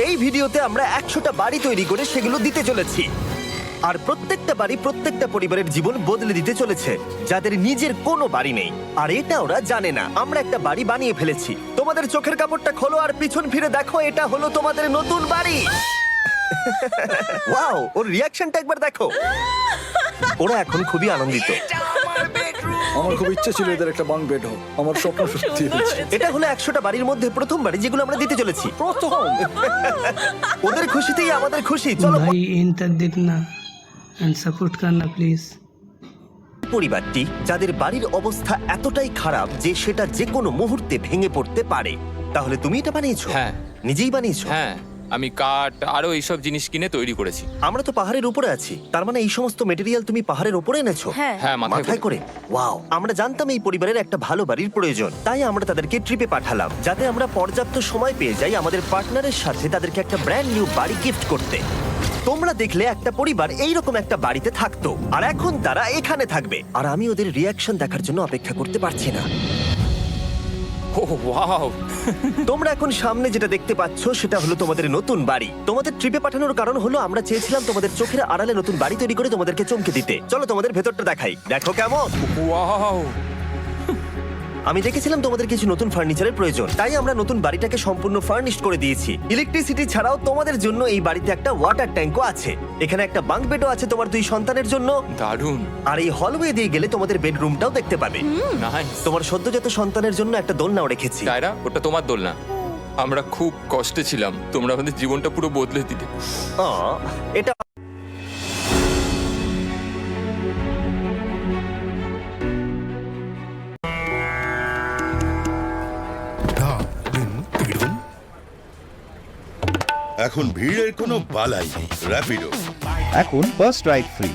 এই ভিডিওতে আমরা 100টা বাড়ি তৈরি করে সেগুলো দিতে চলেছি। আর প্রত্যেকটা বাড়ি প্রত্যেকটা পরিবারের জীবন বদলে দিতে চলেছে, যাদের নিজের কোনো বাড়ি নেই। আর এটা ওরা জানে না, আমরা একটা বাড়ি বানিয়ে ফেলেছি। তোমাদের চোখের কাপড়টা খোলো আর পিছন ফিরে দেখো, এটা হলো তোমাদের নতুন বাড়ি। ওয়াও, ওর রিয়াকশনটা একবার দেখো। ওরা এখন খুবই আনন্দিত। আমার খুব ইচ্ছে ছিল এদের একটা বাং বেড হোক, আমার স্বপ্ন সত্যি হয়েছে। এটা হলো 100টা বাড়ির মধ্যে প্রথম বাড়ি যেগুলো আমরা দিতে চলেছি। প্রথম ওদের খুশিতেই আমাদের খুশি। চলো भाई इन तक देखना एंड सपोर्ट करना प्लीज। পরিবারটি যাদের বাড়ির অবস্থা এতটাই খারাপ যে সেটা যে কোনো মুহূর্তে ভেঙে পড়তে পারে। তাহলে তুমি এটা বানিয়েছো? হ্যাঁ। নিজেই বানিয়েছো? হ্যাঁ, আমি কাঠ আরো এইসব জিনিস কিনে তৈরি করেছি। আমরা তো পাহাড়ের উপরে আছি, তার মানে এই সমস্ত মেটেরিয়াল তুমি পাহাড়ের উপরে এনেছো? হ্যাঁ। হ্যাঁ, মাথায় করে। ওয়াও, আমরা জানতাম এই পরিবারের একটা ভালো বাড়ির প্রয়োজন, তাই আমরা তাদেরকে ট্রিপে পাঠালাম যাতে আমরা পর্যাপ্ত সময় পেয়ে যাই আমাদের পার্টনারের সাথে তাদেরকে একটা ব্র্যান্ড নিউ বাড়ি গিফট করতে। তোমরা দেখলে একটা পরিবার এইরকম একটা বাড়িতে থাকতো, আর এখন তারা এখানে থাকবে। আর আমি ওদের রিয়াকশন দেখার জন্য অপেক্ষা করতে পারছি না। ও ওয়াও, তোমরা এখন সামনে যেটা দেখতে পাচ্ছ সেটা হলো তোমাদের নতুন বাড়ি। তোমাদের ট্রিপে পাঠানোর কারণ হলো আমরা চেয়েছিলাম তোমাদের চোখের আড়ালে নতুন বাড়ি তৈরি করে তোমাদেরকে চমকে দিতে। চলো তোমাদের ভেতরটা দেখাই, দেখো কেমন। ওয়াও। আমি দেখেছিলাম তোমাদের কিছু নতুন ফার্নিচারের প্রয়োজন, তাই আমরা নতুন বাড়িটাকে সম্পূর্ণ ফার্নিশড করে দিয়েছি। ইলেকট্রিসিটি ছাড়াও তোমাদের জন্য এই বাড়িতে একটা ওয়াটার ট্যাঙ্কও আছে। এখানে একটা বাঙ্ক বেডও আছে তোমার 2 সন্তানের জন্য। দারুণ। আর এই হলওয়ে দিয়ে গেলে তোমাদের বেডরুমটাও দেখতে পাবে। নাইস। তোমার সদ্যজাত সন্তানের জন্য একটা দোলনাও রেখেছি। টায়রা, ওটা তোমার দোল না। আমরা খুব কষ্টে ছিলাম, তোমরা আমাদের জীবনটা পুরো বদলে দিলে। এটা এখন ভিড়ের কোনো বালাই নেই। র্যাপিডো। এখন ফার্স্ট রাইড ফ্রি।